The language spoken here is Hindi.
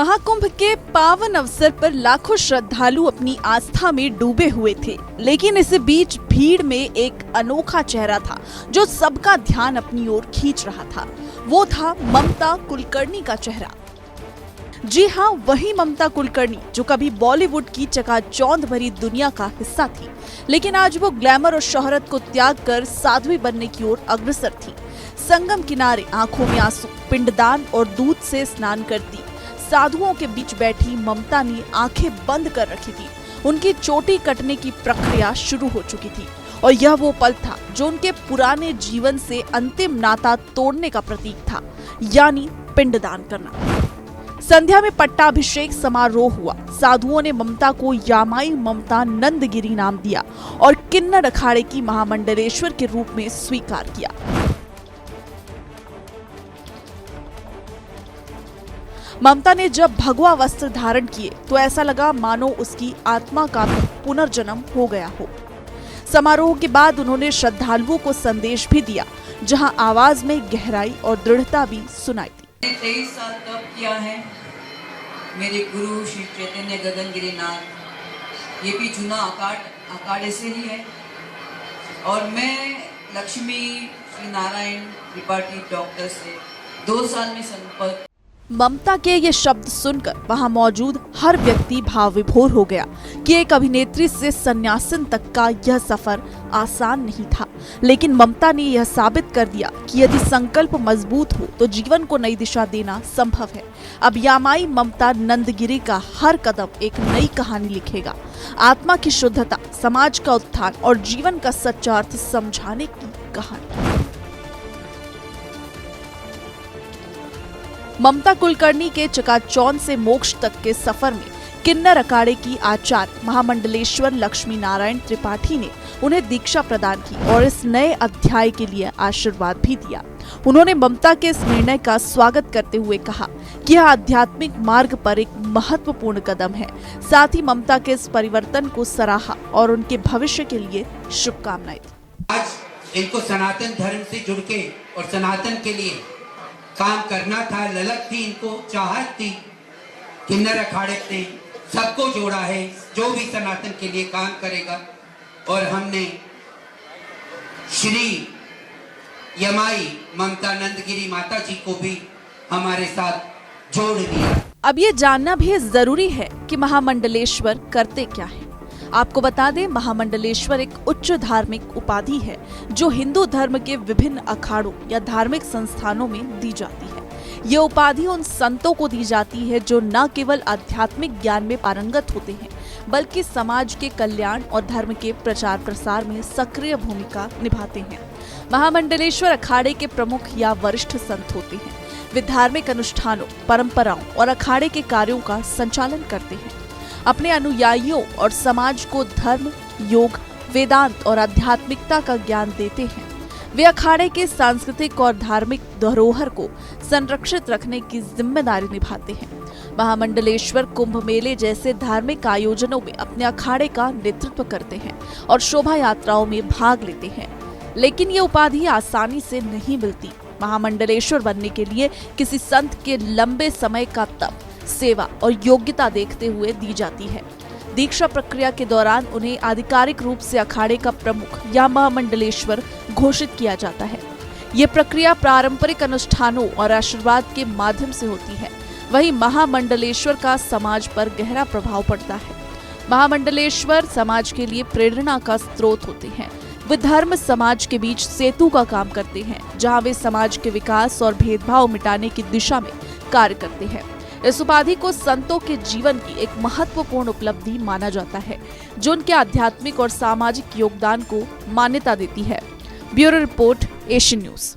महाकुंभ के पावन अवसर पर लाखों श्रद्धालु अपनी आस्था में डूबे हुए थे, लेकिन इस बीच भीड़ में एक अनोखा चेहरा था जो सबका ध्यान अपनी ओर खींच रहा था। वो था ममता कुलकर्णी का चेहरा। जी हाँ, वही ममता कुलकर्णी जो कभी बॉलीवुड की चकाचौंध भरी दुनिया का हिस्सा थी, लेकिन आज वो ग्लैमर और शोहरत को त्याग कर साध्वी बनने की ओर अग्रसर थी। संगम किनारे आंखों में आंसू, पिंडदान और दूध से स्नान करती साधुओं के बीच बैठी ममता ने आंखें बंद कर रखी थी। उनकी चोटी कटने की प्रक्रिया शुरू हो चुकी थी और यह वो पल था जो उनके पुराने जीवन से अंतिम नाता तोड़ने का प्रतीक था, यानी पिंडदान करना। संध्या में पट्टाभिषेक समारोह हुआ। साधुओं ने ममता को यामाई ममता नंदगिरी नाम दिया और किन्नर अखाड़े की महामंडलेश्वर के रूप में स्वीकार किया। ममता ने जब भगवा वस्त्र धारण किए तो ऐसा लगा मानो उसकी आत्मा का भी पुनर्जन्म हो गया हो। समारोह के बाद उन्होंने श्रद्धालुओं को संदेश भी दिया, जहां आवाज में गहराई और दृढ़ता भी सुनाई दी। 23 साल तप किया है मेरे गुरु श्री चैतन्य गगनगिरी नाथ, ये भी चुना अखाड़े से ही है। और मैं लक्ष्मी श्री नारायण त्रिपाठी डॉक्टर से 2 साल में संपर्क। ममता के ये शब्द सुनकर वहां मौजूद हर व्यक्ति भाव विभोर हो गया कि एक अभिनेत्री से सन्यासिन तक का यह सफर आसान नहीं था, लेकिन ममता ने यह साबित कर दिया कि यदि संकल्प मजबूत हो तो जीवन को नई दिशा देना संभव है। अब यामाई ममता नंदगिरी का हर कदम एक नई कहानी लिखेगा। आत्मा की शुद्धता, समाज का उत्थान और जीवन का सच्चा अर्थ समझाने की कहानी। ममता कुलकर्णी के चकाचौंध से मोक्ष तक के सफर में किन्नर अखाड़े की आचार्य महामंडलेश्वर लक्ष्मी नारायण त्रिपाठी ने उन्हें दीक्षा प्रदान की और इस नए अध्याय के लिए आशीर्वाद भी दिया। उन्होंने ममता के इस निर्णय का स्वागत करते हुए कहा कि यह आध्यात्मिक मार्ग पर एक महत्वपूर्ण कदम है। साथ ही ममता के इस परिवर्तन को सराहा और उनके भविष्य के लिए शुभकामनाएं दी। आज इनको सनातन धर्म से जुड़ के और सनातन के लिए काम करना था, ललक थी, इनको चाहत थी। किन्नर अखाड़े ने सबको जोड़ा है जो भी सनातन के लिए काम करेगा, और हमने श्री यमाई ममता नंदगिरी माता जी को भी हमारे साथ जोड़ दिया। अब ये जानना भी जरूरी है कि महामंडलेश्वर करते क्या है। आपको बता दें, महामंडलेश्वर एक उच्च धार्मिक उपाधि है जो हिंदू धर्म के विभिन्न अखाड़ों या धार्मिक संस्थानों में दी जाती है। ये उपाधि उन संतों को दी जाती है जो न केवल आध्यात्मिक ज्ञान में पारंगत होते हैं, बल्कि समाज के कल्याण और धर्म के प्रचार प्रसार में सक्रिय भूमिका निभाते हैं। महामंडलेश्वर अखाड़े के प्रमुख या वरिष्ठ संत होते हैं। वे धार्मिक अनुष्ठानों, परंपराओं और अखाड़े के कार्यों का संचालन करते हैं। अपने अनुयायियों और समाज को धर्म, योग, वेदांत और आध्यात्मिकता का ज्ञान देते हैं। वे अखाड़े के सांस्कृतिक और धार्मिक धरोहर को संरक्षित रखने की जिम्मेदारी निभाते हैं। महामंडलेश्वर कुंभ मेले जैसे धार्मिक आयोजनों में अपने अखाड़े का नेतृत्व करते हैं और शोभा यात्राओं में भाग लेते हैं। लेकिन ये उपाधि आसानी से नहीं मिलती। महामंडलेश्वर बनने के लिए किसी संत के लंबे समय का तप, सेवा और योग्यता देखते हुए दी जाती है। दीक्षा प्रक्रिया के दौरान उन्हें आधिकारिक रूप से अखाड़े का प्रमुख या महामंडलेश्वर घोषित किया जाता है। ये प्रक्रिया पारंपरिक अनुष्ठानों और आशीर्वाद के माध्यम से होती है। वहीं महामंडलेश्वर का समाज पर गहरा प्रभाव पड़ता है। महामंडलेश्वर समाज के लिए प्रेरणा का स्रोत होते हैं। वे धर्म समाज के बीच सेतु का काम करते हैं, जहां वे समाज के विकास और भेदभाव मिटाने की दिशा में कार्य करते हैं। इस उपाधि को संतों के जीवन की एक महत्वपूर्ण उपलब्धि माना जाता है, जो उनके आध्यात्मिक और सामाजिक योगदान को मान्यता देती है। Bureau report, Asian news.